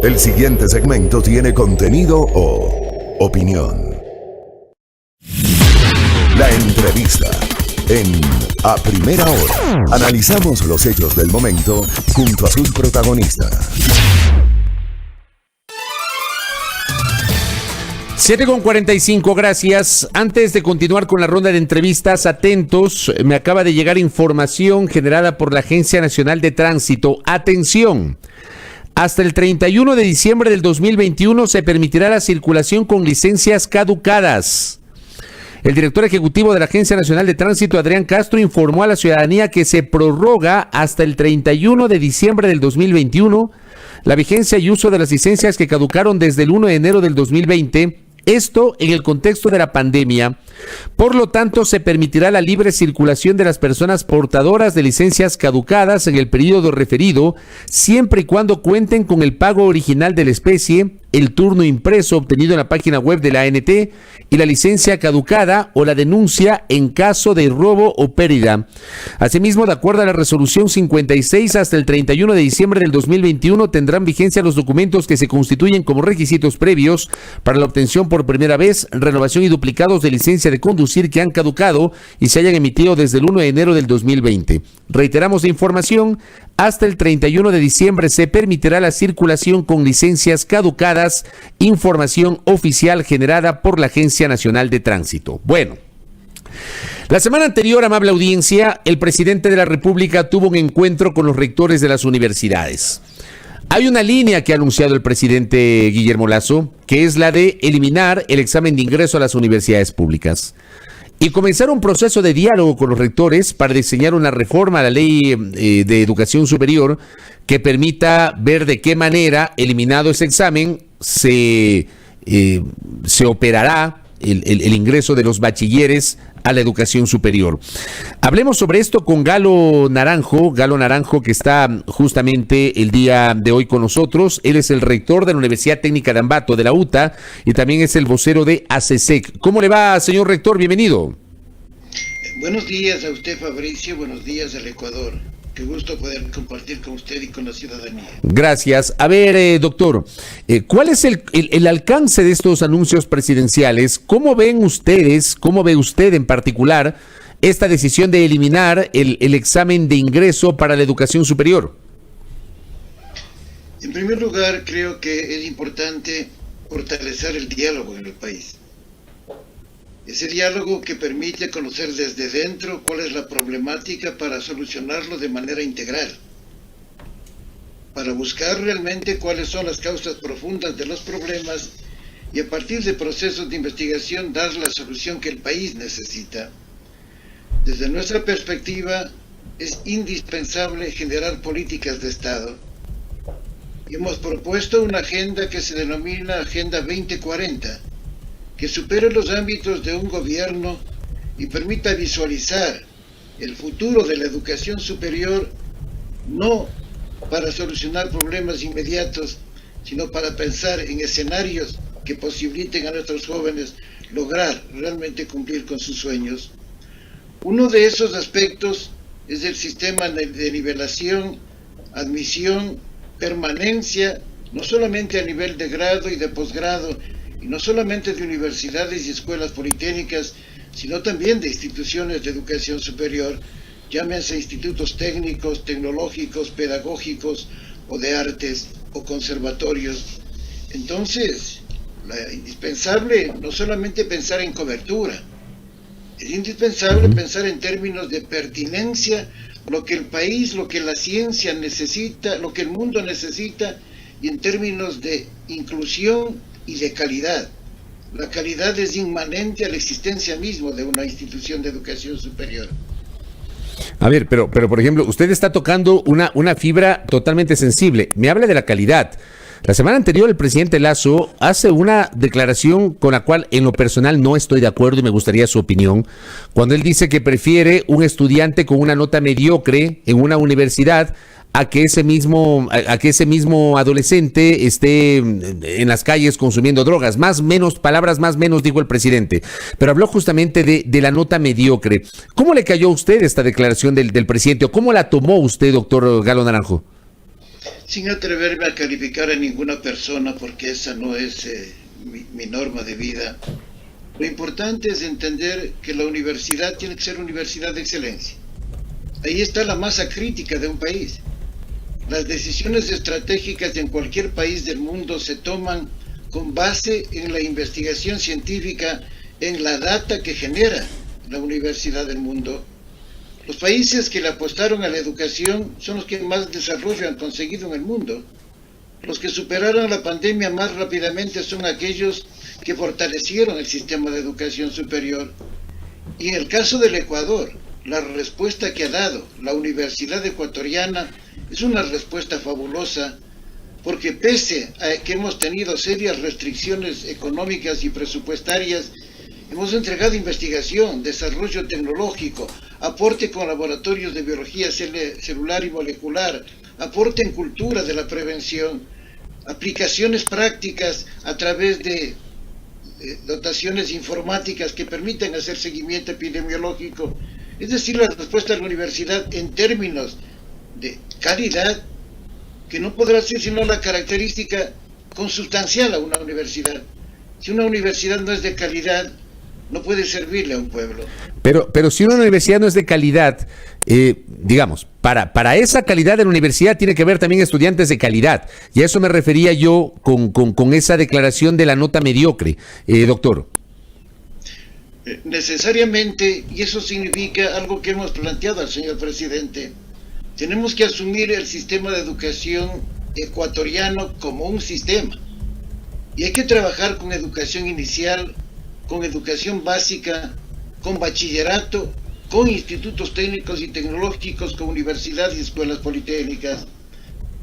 El siguiente segmento tiene contenido o opinión. La entrevista en A Primera Hora. Analizamos los hechos del momento junto a sus protagonistas. 7:45, gracias. Antes de continuar con la ronda de entrevistas, atentos, me acaba de llegar información generada por la Agencia Nacional de Tránsito. Atención. Hasta el 31 de diciembre del 2021 se permitirá la circulación con licencias caducadas. El director ejecutivo de la Agencia Nacional de Tránsito, Adrián Castro, informó a la ciudadanía que se prorroga hasta el 31 de diciembre del 2021 la vigencia y uso de las licencias que caducaron desde el 1 de enero del 2020. Esto en el contexto de la pandemia. Por lo tanto, se permitirá la libre circulación de las personas portadoras de licencias caducadas en el periodo referido, siempre y cuando cuenten con el pago original de la especie, el turno impreso obtenido en la página web de la ANT y la licencia caducada o la denuncia en caso de robo o pérdida. Asimismo, de acuerdo a la resolución 56, hasta el 31 de diciembre del 2021 tendrán vigencia los documentos que se constituyen como requisitos previos para la obtención por primera vez, renovación y duplicados de licencia de conducir que han caducado y se hayan emitido desde el 1 de enero del 2020. Reiteramos la información, hasta el 31 de diciembre se permitirá la circulación con licencias caducadas, información oficial generada por la Agencia Nacional de Tránsito. Bueno, la semana anterior, amable audiencia, el presidente de la República tuvo un encuentro con los rectores de las universidades. Hay una línea que ha anunciado el presidente Guillermo Lasso, que es la de eliminar el examen de ingreso a las universidades públicas y comenzar un proceso de diálogo con los rectores para diseñar una reforma a la ley de educación superior que permita ver de qué manera, eliminado ese examen, se operará el ingreso de los bachilleres a la educación superior. Hablemos sobre esto con Galo Naranjo, que está justamente el día de hoy con nosotros. Él es el rector de la Universidad Técnica de Ambato, de la UTA, y también es el vocero de ACESEC. ¿Cómo le va, señor rector? Bienvenido. Buenos días a usted, Fabricio. Buenos días al Ecuador. Qué gusto poder compartir con usted y con la ciudadanía. Gracias. A ver, doctor, ¿cuál es el alcance de estos anuncios presidenciales? ¿Cómo ven ustedes, cómo ve usted en particular esta decisión de eliminar el examen de ingreso para la educación superior? En primer lugar, creo que es importante fortalecer el diálogo en el país. Ese diálogo que permite conocer desde dentro cuál es la problemática para solucionarlo de manera integral, para buscar realmente cuáles son las causas profundas de los problemas y a partir de procesos de investigación dar la solución que el país necesita. Desde nuestra perspectiva, es indispensable generar políticas de Estado. Y hemos propuesto una agenda que se denomina Agenda 2040, que supere los ámbitos de un gobierno y permita visualizar el futuro de la educación superior, no para solucionar problemas inmediatos, sino para pensar en escenarios que posibiliten a nuestros jóvenes lograr realmente cumplir con sus sueños. Uno de esos aspectos es el sistema de nivelación, admisión, permanencia, no solamente a nivel de grado y de posgrado, y no solamente de universidades y escuelas politécnicas, sino también de instituciones de educación superior, llámense institutos técnicos, tecnológicos, pedagógicos o de artes o conservatorios. Entonces, indispensable no solamente pensar en cobertura, es indispensable pensar en términos de pertinencia, lo que el país, lo que la ciencia necesita, lo que el mundo necesita, y en términos de inclusión y de calidad. La calidad es inmanente a la existencia misma de una institución de educación superior. A ver, pero por ejemplo, usted está tocando una fibra totalmente sensible. Me habla de la calidad. La semana anterior el presidente Lasso hace una declaración con la cual en lo personal no estoy de acuerdo y me gustaría su opinión, cuando él dice que prefiere un estudiante con una nota mediocre en una universidad a que ese mismo adolescente esté en las calles consumiendo drogas. Palabras más menos, dijo el presidente. Pero habló justamente de la nota mediocre. ¿Cómo le cayó a usted esta declaración del presidente o cómo la tomó usted, doctor Galo Naranjo? Sin atreverme a calificar a ninguna persona porque esa no es mi norma de vida, lo importante es entender que la universidad tiene que ser universidad de excelencia. Ahí está la masa crítica de un país. Las decisiones estratégicas en cualquier país del mundo se toman con base en la investigación científica, en la data que genera la universidad del mundo. Los países que le apostaron a la educación son los que más desarrollo han conseguido en el mundo. Los que superaron la pandemia más rápidamente son aquellos que fortalecieron el sistema de educación superior. Y en el caso del Ecuador, la respuesta que ha dado la Universidad Ecuatoriana es una respuesta fabulosa, porque pese a que hemos tenido serias restricciones económicas y presupuestarias, hemos entregado investigación, desarrollo tecnológico, aporte con laboratorios de biología celular y molecular, aporte en cultura de la prevención, aplicaciones prácticas a través de dotaciones informáticas que permiten hacer seguimiento epidemiológico. Es decir, la respuesta de la universidad en términos de calidad, que no podrá ser sino la característica consustancial a una universidad. Si una universidad no es de calidad, no puede servirle a un pueblo. Pero si una universidad no es de calidad, digamos, para esa calidad de la universidad tiene que haber también estudiantes de calidad. Y a eso me refería yo con esa declaración de la nota mediocre, doctor. Necesariamente, y eso significa algo que hemos planteado al señor presidente, tenemos que asumir el sistema de educación ecuatoriano como un sistema. Y hay que trabajar con educación inicial, con educación básica, con bachillerato, con institutos técnicos y tecnológicos, con universidades y escuelas politécnicas.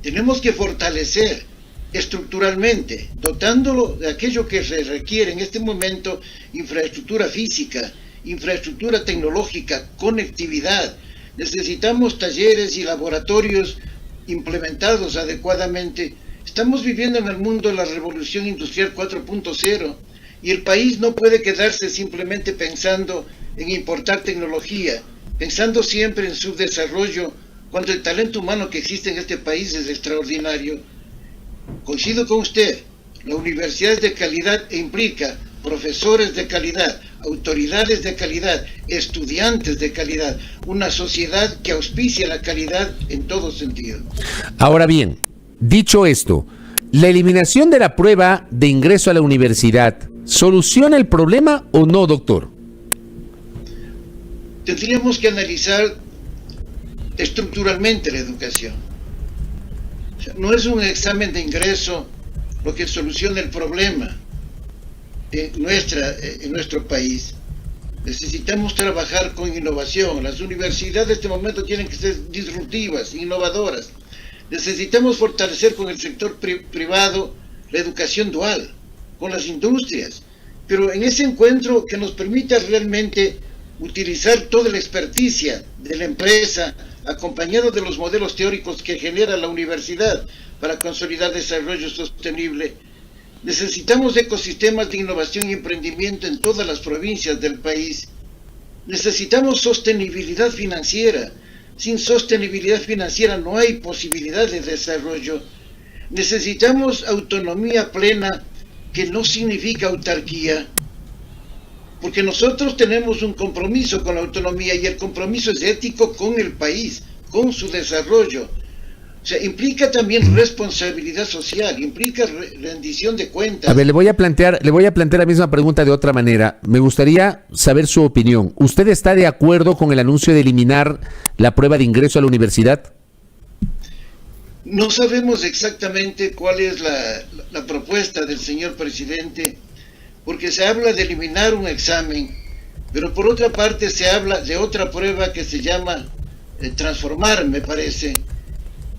Tenemos que fortalecer estructuralmente, dotándolo de aquello que se requiere en este momento: infraestructura física, infraestructura tecnológica, conectividad. Necesitamos talleres y laboratorios implementados adecuadamente. Estamos viviendo en el mundo la revolución industrial 4.0 y el país no puede quedarse simplemente pensando en importar tecnología, pensando siempre en su desarrollo, cuando el talento humano que existe en este país es extraordinario. Coincido con usted, la universidad es de calidad e implica profesores de calidad, autoridades de calidad, estudiantes de calidad, una sociedad que auspicia la calidad en todo sentido. Ahora bien, dicho esto, ¿la eliminación de la prueba de ingreso a la universidad soluciona el problema o no, doctor? Tendríamos que analizar estructuralmente la educación. O sea, no es un examen de ingreso lo que soluciona el problema en nuestro país. Necesitamos trabajar con innovación. Las universidades en este momento tienen que ser disruptivas, innovadoras. Necesitamos fortalecer con el sector privado la educación dual, con las industrias, pero en ese encuentro que nos permita realmente utilizar toda la experticia de la empresa, acompañado de los modelos teóricos que genera la universidad para consolidar desarrollo sostenible. Necesitamos ecosistemas de innovación y emprendimiento en todas las provincias del país. Necesitamos sostenibilidad financiera. Sin sostenibilidad financiera no hay posibilidad de desarrollo. Necesitamos autonomía plena, que no significa autarquía, porque nosotros tenemos un compromiso con la autonomía y el compromiso es ético con el país, con su desarrollo. O sea, implica también responsabilidad social, implica rendición de cuentas. A ver, le voy a plantear la misma pregunta de otra manera. Me gustaría saber su opinión. ¿Usted está de acuerdo con el anuncio de eliminar la prueba de ingreso a la universidad? No sabemos exactamente cuál es la propuesta del señor presidente, porque se habla de eliminar un examen, pero por otra parte se habla de otra prueba que se llama transformar, me parece.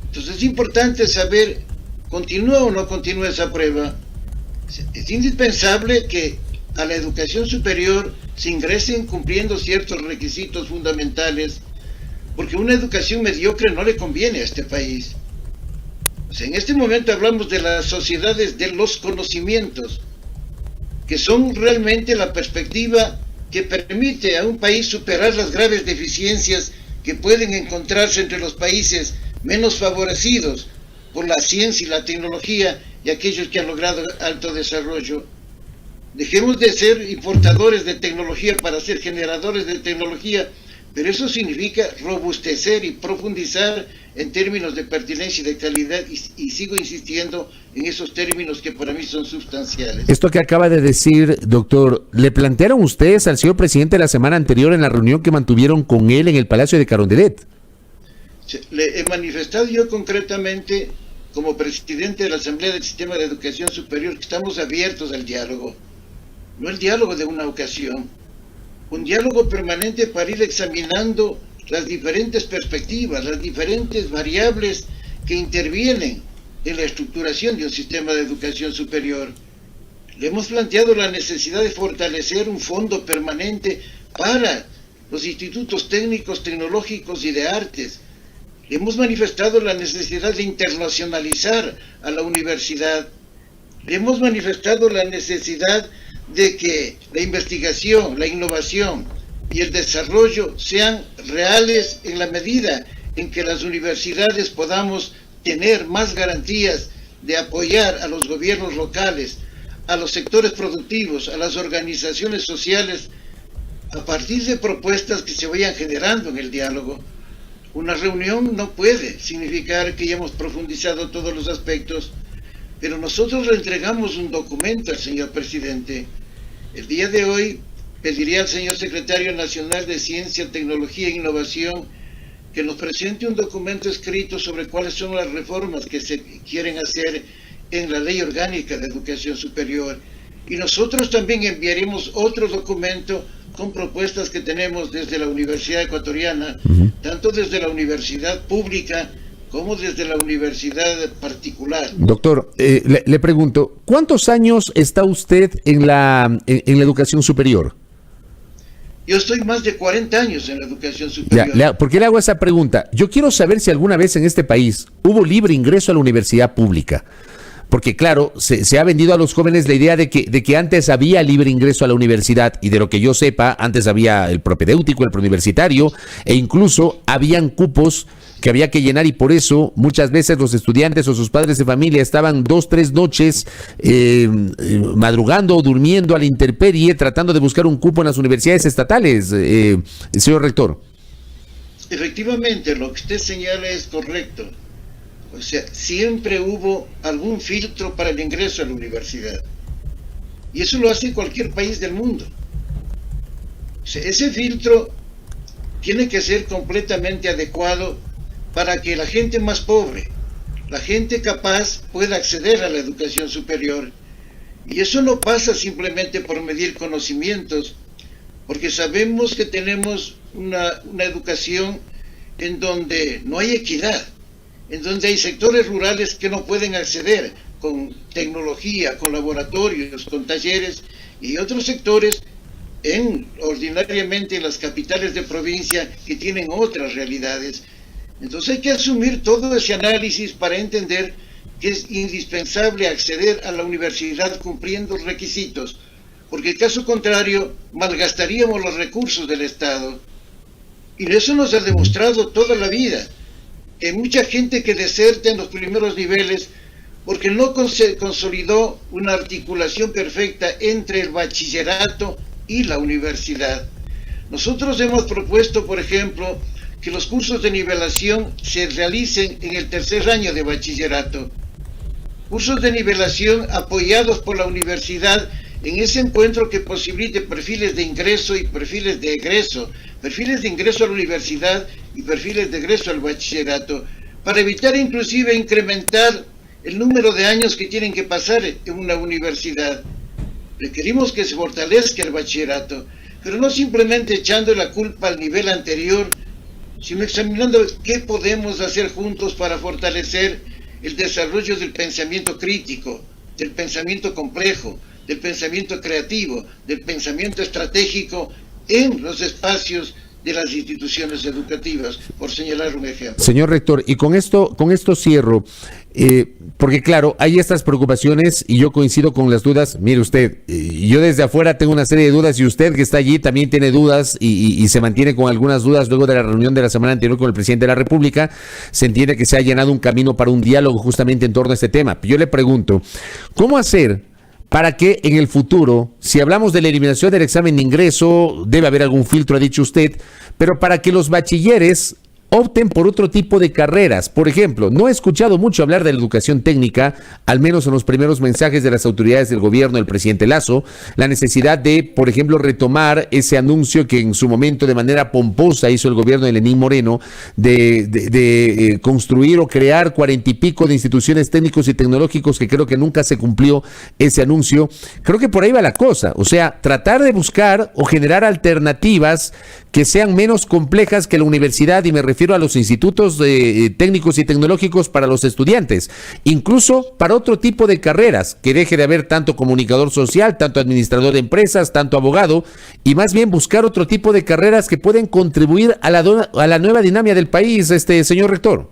Entonces es importante saber, ¿continúa o no continúa esa prueba? Es indispensable que a la educación superior se ingresen cumpliendo ciertos requisitos fundamentales, porque una educación mediocre no le conviene a este país. O sea, en este momento hablamos de las sociedades de los conocimientos, que son realmente la perspectiva que permite a un país superar las graves deficiencias que pueden encontrarse entre los países menos favorecidos por la ciencia y la tecnología y aquellos que han logrado alto desarrollo. Dejemos de ser importadores de tecnología para ser generadores de tecnología, pero eso significa robustecer y profundizar en términos de pertinencia y de calidad, y sigo insistiendo en esos términos que para mí son sustanciales. Esto que acaba de decir, doctor, ¿le plantearon ustedes al señor presidente la semana anterior en la reunión que mantuvieron con él en el Palacio de Carondelet? Le he manifestado yo concretamente, como presidente de la Asamblea del Sistema de Educación Superior, que estamos abiertos al diálogo, no el diálogo de una ocasión, un diálogo permanente para ir examinando las diferentes perspectivas, las diferentes variables que intervienen en la estructuración de un sistema de educación superior. Le hemos planteado la necesidad de fortalecer un fondo permanente para los institutos técnicos, tecnológicos y de artes. Le hemos manifestado la necesidad de internacionalizar a la universidad. Le hemos manifestado la necesidad de que la investigación, la innovación y el desarrollo sean reales en la medida en que las universidades podamos tener más garantías de apoyar a los gobiernos locales, a los sectores productivos, a las organizaciones sociales, a partir de propuestas que se vayan generando en el diálogo. Una reunión no puede significar que ya hemos profundizado todos los aspectos, pero nosotros le entregamos un documento al señor presidente. El día de hoy pediría al señor secretario nacional de Ciencia, Tecnología e Innovación que nos presente un documento escrito sobre cuáles son las reformas que se quieren hacer en la Ley Orgánica de Educación Superior. Y nosotros también enviaremos otro documento con propuestas que tenemos desde la Universidad Ecuatoriana, tanto desde la universidad pública como desde la universidad particular. Doctor, le pregunto, ¿cuántos años está usted en la educación superior? Yo estoy más de 40 años en la educación superior. ¿Por qué le hago esa pregunta? Yo quiero saber si alguna vez en este país hubo libre ingreso a la universidad pública. Porque claro, se ha vendido a los jóvenes la idea de que antes había libre ingreso a la universidad, y de lo que yo sepa, antes había el propedéutico, el preuniversitario, e incluso habían cupos que había que llenar, y por eso muchas veces los estudiantes o sus padres de familia estaban 2-3 noches madrugando o durmiendo a la intemperie tratando de buscar un cupo en las universidades estatales, señor rector. Efectivamente, lo que usted señala es correcto. O sea, siempre hubo algún filtro para el ingreso a la universidad. Y eso lo hace cualquier país del mundo. O sea, ese filtro tiene que ser completamente adecuado para que la gente más pobre, la gente capaz, pueda acceder a la educación superior. Y eso no pasa simplemente por medir conocimientos, porque sabemos que tenemos una educación en donde no hay equidad, en donde hay sectores rurales que no pueden acceder con tecnología, con laboratorios, con talleres, y otros sectores ordinariamente en las capitales de provincia que tienen otras realidades. Entonces hay que asumir todo ese análisis para entender que es indispensable acceder a la universidad cumpliendo requisitos, porque en caso contrario malgastaríamos los recursos del Estado. Y eso nos ha demostrado toda la vida. Hay mucha gente que deserta en los primeros niveles porque no consolidó una articulación perfecta entre el bachillerato y la universidad. Nosotros hemos propuesto, por ejemplo, que los cursos de nivelación se realicen en el tercer año de bachillerato. Cursos de nivelación apoyados por la universidad en ese encuentro que posibilite perfiles de ingreso y perfiles de egreso, perfiles de ingreso a la universidad y perfiles de egreso al bachillerato, para evitar inclusive incrementar el número de años que tienen que pasar en una universidad. Requerimos que se fortalezca el bachillerato, pero no simplemente echando la culpa al nivel anterior, sino examinando qué podemos hacer juntos para fortalecer el desarrollo del pensamiento crítico, del pensamiento complejo, del pensamiento creativo, del pensamiento estratégico en los espacios de las instituciones educativas, por señalar un ejemplo. Señor rector, y con esto cierro, porque claro, hay estas preocupaciones y yo coincido con las dudas. Mire usted, yo desde afuera tengo una serie de dudas y usted que está allí también tiene dudas y se mantiene con algunas dudas luego de la reunión de la semana anterior con el presidente de la República. Se entiende que se ha llenado un camino para un diálogo justamente en torno a este tema. Yo le pregunto, ¿cómo hacer para que en el futuro, si hablamos de la eliminación del examen de ingreso, debe haber algún filtro, ha dicho usted, pero para que los bachilleres opten por otro tipo de carreras? Por ejemplo, no he escuchado mucho hablar de la educación técnica, al menos en los primeros mensajes de las autoridades del gobierno del presidente Lasso, la necesidad de, por ejemplo, retomar ese anuncio que en su momento de manera pomposa hizo el gobierno de Lenín Moreno de construir o crear 40 y pico de instituciones técnicos y tecnológicos, que creo que nunca se cumplió ese anuncio. Creo que por ahí va la cosa, o sea, tratar de buscar o generar alternativas que sean menos complejas que la universidad, y me refiero a los institutos técnicos y tecnológicos para los estudiantes, incluso para otro tipo de carreras, que deje de haber tanto comunicador social, tanto administrador de empresas, tanto abogado, y más bien buscar otro tipo de carreras que pueden contribuir a la nueva dinámica del país, señor rector.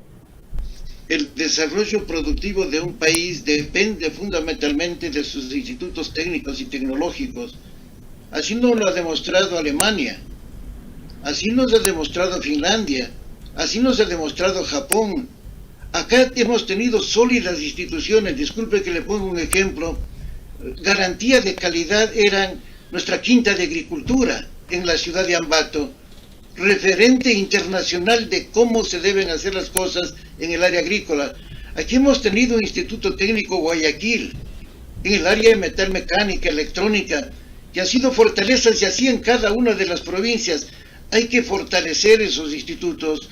El desarrollo productivo de un país depende fundamentalmente de sus institutos técnicos y tecnológicos. Así nos lo ha demostrado Alemania, así nos ha demostrado Finlandia, así nos ha demostrado Japón. Acá hemos tenido sólidas instituciones. Disculpe que le ponga un ejemplo. Garantía de calidad eran nuestra quinta de agricultura en la ciudad de Ambato, referente internacional de cómo se deben hacer las cosas en el área agrícola. Aquí hemos tenido un Instituto Técnico Guayaquil en el área de metalmecánica, electrónica, que ha sido fortalezas, y así en cada una de las provincias. Hay que fortalecer esos institutos.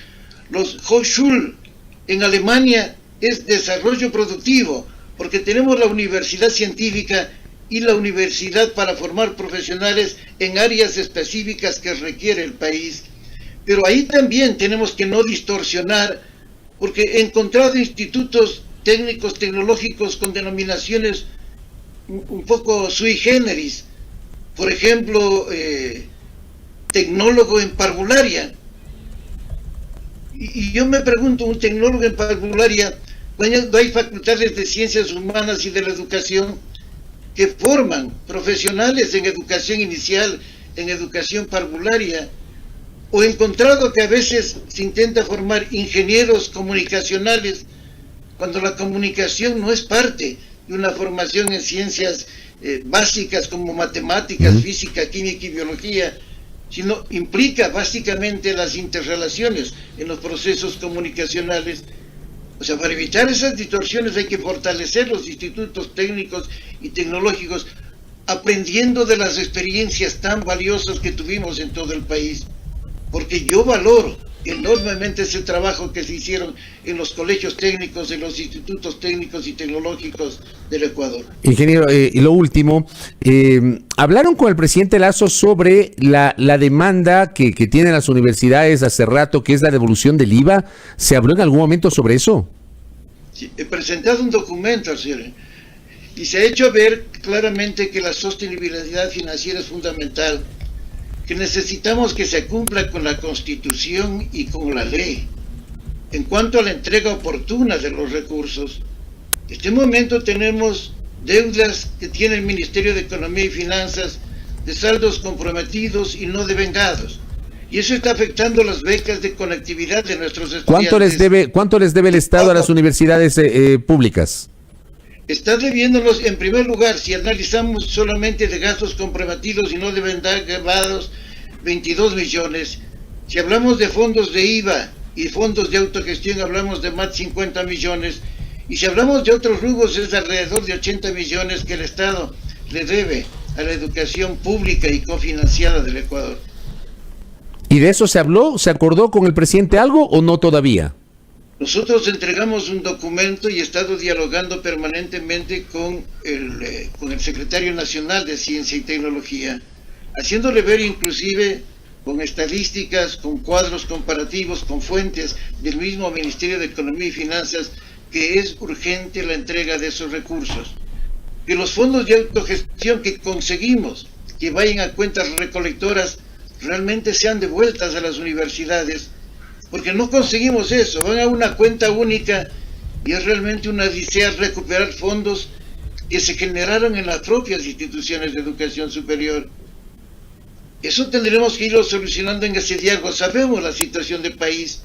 Los Hochschule en Alemania es desarrollo productivo, porque tenemos la universidad científica y la universidad para formar profesionales en áreas específicas que requiere el país. Pero ahí también tenemos que no distorsionar, porque he encontrado institutos técnicos, tecnológicos con denominaciones un poco sui generis. Por ejemplo, tecnólogo en parvularia. Y yo me pregunto, un tecnólogo en parvularia, cuando hay facultades de ciencias humanas y de la educación que forman profesionales en educación inicial, en educación parvularia, o he encontrado que a veces se intenta formar ingenieros comunicacionales cuando la comunicación no es parte de una formación en ciencias básicas como matemáticas, física, química y biología, sino implica básicamente las interrelaciones en los procesos comunicacionales. O sea, para evitar esas distorsiones hay que fortalecer los institutos técnicos y tecnológicos, aprendiendo de las experiencias tan valiosas que tuvimos en todo el país, porque yo valoro enormemente ese trabajo que se hicieron en los colegios técnicos, en los institutos técnicos y tecnológicos del Ecuador. Ingeniero, y lo último, hablaron con el presidente Lasso sobre la demanda que tienen las universidades hace rato, que es la devolución del IVA. ¿Se habló en algún momento sobre eso? Sí, he presentado un documento, señor, y se ha hecho ver claramente que la sostenibilidad financiera es fundamental, que necesitamos que se cumpla con la Constitución y con la ley en cuanto a la entrega oportuna de los recursos. En este momento tenemos deudas que tiene el Ministerio de Economía y Finanzas de saldos comprometidos y no devengados, y eso está afectando las becas de conectividad de nuestros estudiantes. ¿Cuánto les debe el Estado a las universidades públicas? Está debiéndonos, en primer lugar, si analizamos solamente de gastos comprometidos y no devengados, 22 millones. Si hablamos de fondos de IVA y fondos de autogestión, hablamos de más de 50 millones. Y si hablamos de otros rubros, es alrededor de 80 millones que el Estado le debe a la educación pública y cofinanciada del Ecuador. ¿Y de eso se habló? ¿Se acordó con el presidente algo o no todavía? Nosotros entregamos un documento y he estado dialogando permanentemente con el Secretario Nacional de Ciencia y Tecnología, haciéndole ver inclusive con estadísticas, con cuadros comparativos, con fuentes del mismo Ministerio de Economía y Finanzas, que es urgente la entrega de esos recursos. Que los fondos de autogestión que conseguimos que vayan a cuentas recolectoras realmente sean devueltas a las universidades, porque no conseguimos eso. Van a una cuenta única y es realmente una odisea recuperar fondos que se generaron en las propias instituciones de educación superior. Eso tendremos que irlo solucionando en ese diálogo. Sabemos la situación del país,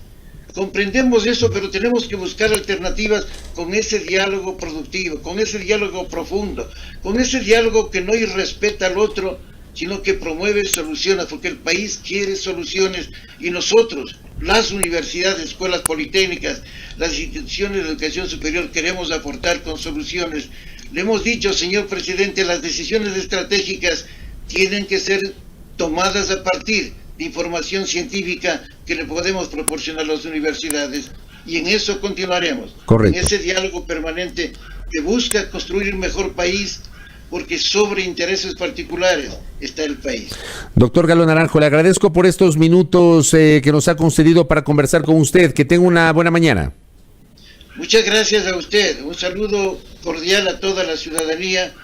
comprendemos eso, pero tenemos que buscar alternativas con ese diálogo productivo, con ese diálogo profundo, con ese diálogo que no irrespeta al otro, sino que promueve soluciones, porque el país quiere soluciones y nosotros, las universidades, escuelas politécnicas, las instituciones de educación superior, queremos aportar con soluciones. Le hemos dicho, señor presidente, las decisiones estratégicas tienen que ser tomadas a partir de información científica que le podemos proporcionar a las universidades, y en eso continuaremos. Correcto. En ese diálogo permanente que busca construir un mejor país, porque sobre intereses particulares está el país. Doctor Galo Naranjo, le agradezco por estos minutos que nos ha concedido para conversar con usted. Que tenga una buena mañana. Muchas gracias a usted. Un saludo cordial a toda la ciudadanía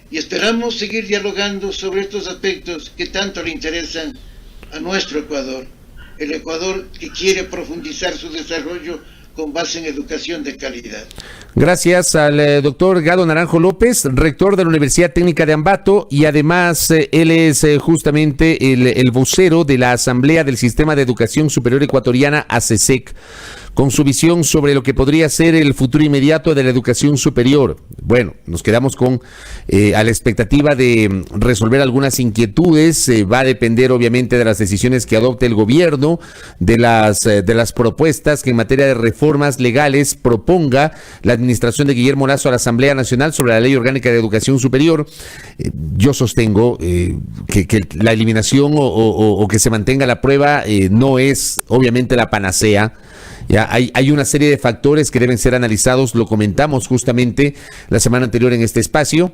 y esperamos seguir dialogando sobre estos aspectos que tanto le interesan a nuestro Ecuador. El Ecuador que quiere profundizar su desarrollo con base en educación de calidad. Gracias al doctor Galo Naranjo López, rector de la Universidad Técnica de Ambato, y además él es justamente el vocero de la Asamblea del Sistema de Educación Superior Ecuatoriana, ASESEC, con su visión sobre lo que podría ser el futuro inmediato de la educación superior. Bueno, nos quedamos a la expectativa de resolver algunas inquietudes. Va a depender obviamente de las decisiones que adopte el gobierno, de las propuestas que en materia de reformas legales proponga la administración de Guillermo Lasso a la Asamblea Nacional sobre la Ley Orgánica de Educación Superior. Yo sostengo que la eliminación o que se mantenga la prueba no es obviamente la panacea. Ya hay una serie de factores que deben ser analizados, lo comentamos justamente la semana anterior en este espacio.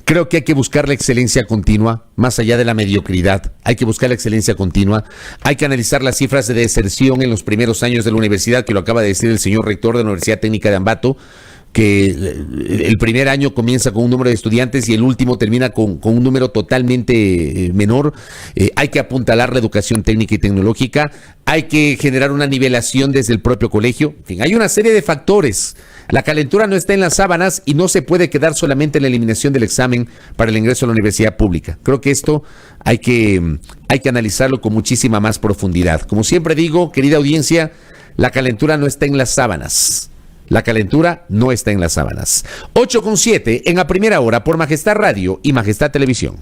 Creo que hay que buscar la excelencia continua, más allá de la mediocridad. Hay que buscar la excelencia continua. Hay que analizar las cifras de deserción en los primeros años de la universidad, que lo acaba de decir el señor rector de la Universidad Técnica de Ambato, que el primer año comienza con un número de estudiantes y el último termina con un número totalmente menor. Hay que apuntalar la educación técnica y tecnológica, hay que generar una nivelación desde el propio colegio. En fin, hay una serie de factores. La calentura no está en las sábanas y no se puede quedar solamente en la eliminación del examen para el ingreso a la universidad pública. Creo que esto hay que analizarlo con muchísima más profundidad. Como siempre digo, querida audiencia, la calentura no está en las sábanas. La calentura no está en las sábanas. 8:07 en A Primera Hora por Majestad Radio y Majestad Televisión.